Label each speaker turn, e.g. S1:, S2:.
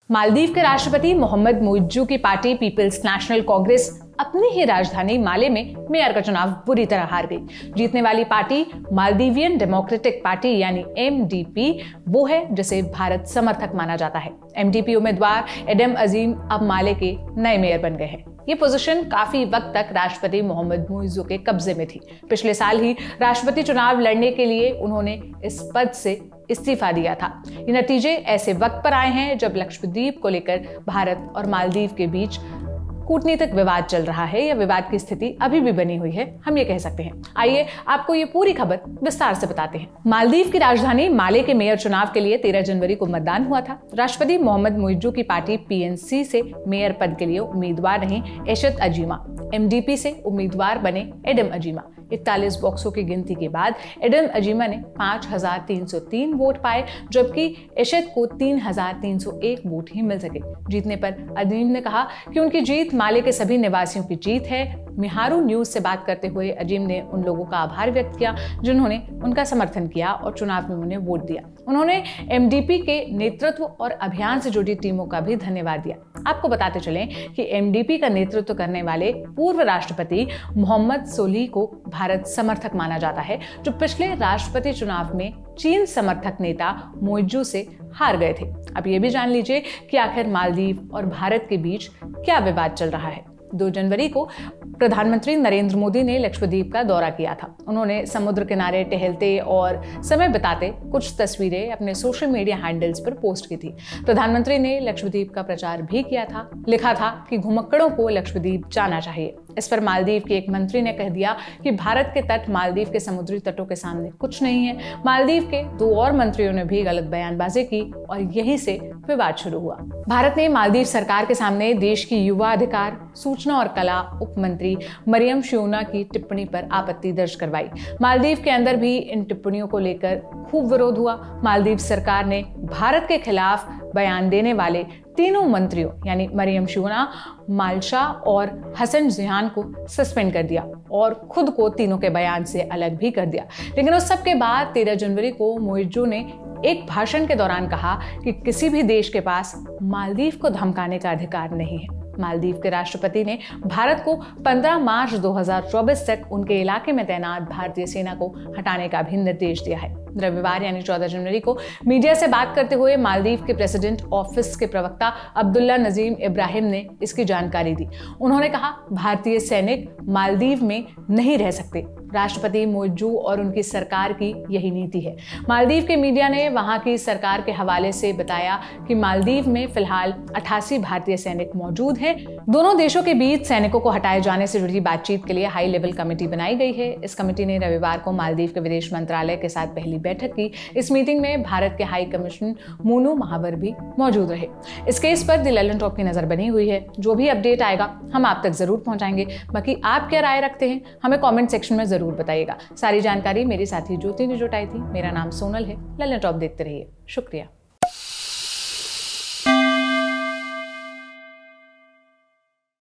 S1: मालदीव के राष्ट्रपति मोहम्मद मुइज्जू की पार्टी पीपल्स नेशनल कांग्रेस अपनी ही राजधानी माले में मेयर का चुनाव बुरी तरह हार गई। जीतने वाली पार्टी मालदीवियन डेमोक्रेटिक पार्टी यानी एमडीपी वो है जिसे भारत समर्थक माना जाता है। एमडीपी उम्मीदवार एडम अजीम अब माले के नए मेयर बन गए हैं। ये पोजीशन काफी वक्त तक राष्ट्रपति मोहम्मद मुइज्जू के कब्जे में थी। पिछले साल ही राष्ट्रपति चुनाव लड़ने के लिए उन्होंने इस पद से इस्तीफा दिया था। ये नतीजे ऐसे वक्त पर आए हैं जब लक्षद्वीप को लेकर भारत और मालदीव के बीच कूटनीतिक विवाद चल रहा है या विवाद की स्थिति अभी भी बनी हुई है, हम ये कह सकते हैं। आइए आपको ये पूरी खबर विस्तार से बताते हैं। मालदीव की राजधानी माले के मेयर चुनाव के लिए 13 जनवरी को मतदान हुआ था। राष्ट्रपति मोहम्मद मुइज्जू की पार्टी पीएनसी से मेयर पद के लिए उम्मीदवार रही एशत अजीमा। एमडीपी से उम्मीदवार बने एडम अजीमा। 41 बॉक्सों की गिनती के बाद एडम अजीमा ने 5303 वोट पाए, जबकि एशत को 3301 वोट ही मिल सके। जीतने पर अजीम ने कहा कि उनकी जीत माले के सभी निवासियों की जीत है। मिहारू न्यूज से बात करते हुए अजीम ने उन लोगों का आभार व्यक्त किया जिन्होंने उनका समर्थन किया और चुनाव में उन्हें वोट दिया। उन्होंने एमडीपी के नेतृत्व और अभियान से जुड़ी टीमों का भी धन्यवाद दिया। आपको बताते चलें कि एमडीपी का नेतृत्व करने वाले पूर्व राष्ट्रपति मोहम्मद सोलिह को भारत समर्थक माना जाता है, जो पिछले राष्ट्रपति चुनाव में चीन समर्थक नेता मुइज्जू से हार गए थे। अब ये भी जान लीजिए कि आखिर मालदीव और भारत के बीच क्या विवाद चल रहा है। 2 जनवरी को प्रधानमंत्री नरेंद्र मोदी ने लक्षद्वीप का दौरा किया था। उन्होंने समुद्र किनारे टहलते और समय बिताते कुछ तस्वीरें अपने सोशल मीडिया हैंडल्स पर पोस्ट की थी। प्रधानमंत्री ने लक्षद्वीप का प्रचार भी किया था। लिखा था कि घुमक्कड़ों को लक्षद्वीप जाना चाहिए। इस पर मालदीव के एक मंत्री ने कह दिया कि भारत के तट मालदीव के समुद्री तटों के सामने कुछ नहीं है। मालदीव के 2 और मंत्रियों ने भी गलत बयानबाजी की और यहीं से विवाद शुरू हुआ। भारत ने मालदीव सरकार के सामने देश की युवा अधिकार, सूचना और कला उप मंत्री मरियम शियोना की टिप्पणी पर आपत्ति दर्ज करवाई। मालदीव के अंदर भी इन टिप्पणियों को लेकर खूब विरोध हुआ। मालदीव सरकार ने भारत के खिलाफ बयान देने वाले तीनों मंत्रियों यानी मरियम शियोना, मालशा और हसन जिहान को सस्पेंड कर दिया और खुद को तीनों के बयान से अलग भी कर दिया। लेकिन उस सब के बाद 13 जनवरी को मुइज्जू ने एक भाषण के दौरान कहा कि किसी भी देश के पास मालदीव को धमकाने का अधिकार नहीं है। मालदीव के राष्ट्रपति ने भारत को 15 मार्च 2024 तक उनके इलाके में तैनात भारतीय सेना को हटाने का भी निर्देश दिया है। रविवार यानी 14 जनवरी को मीडिया से बात करते हुए मालदीव के प्रेसिडेंट ऑफिस के प्रवक्ता अब्दुल्ला नजीम इब्राहिम ने इसकी जानकारी दी। उन्होंने कहा, भारतीय सैनिक मालदीव में नहीं रह सकते। राष्ट्रपति मुइज्जू और उनकी सरकार की यही नीति है। मालदीव के मीडिया ने वहां की सरकार के हवाले से बताया कि मालदीव में फिलहाल 88 भारतीय सैनिक मौजूद हैं। दोनों देशों के बीच सैनिकों को हटाए जाने से जुड़ी बातचीत के लिए हाई लेवल कमेटी बनाई गई है। इस कमेटी ने रविवार को मालदीव के विदेश मंत्रालय के साथ पहली बैठक की। इस मीटिंग में भारत के हाई कमिश्नर मोनू महावर भी मौजूद रहे। इस केस पर द लल्लन टॉप की नजर बनी हुई है। जो भी अपडेट आएगा हम आप तक जरूर पहुंचाएंगे। बाकी आप क्या राय रखते हैं हमें कमेंट सेक्शन में जरूर बताइएगा। सारी जानकारी मेरी साथी ज्योति ने जुटाई थी। मेरा नाम सोनल है। लल्लन टॉप देखते रहिए। शुक्रिया।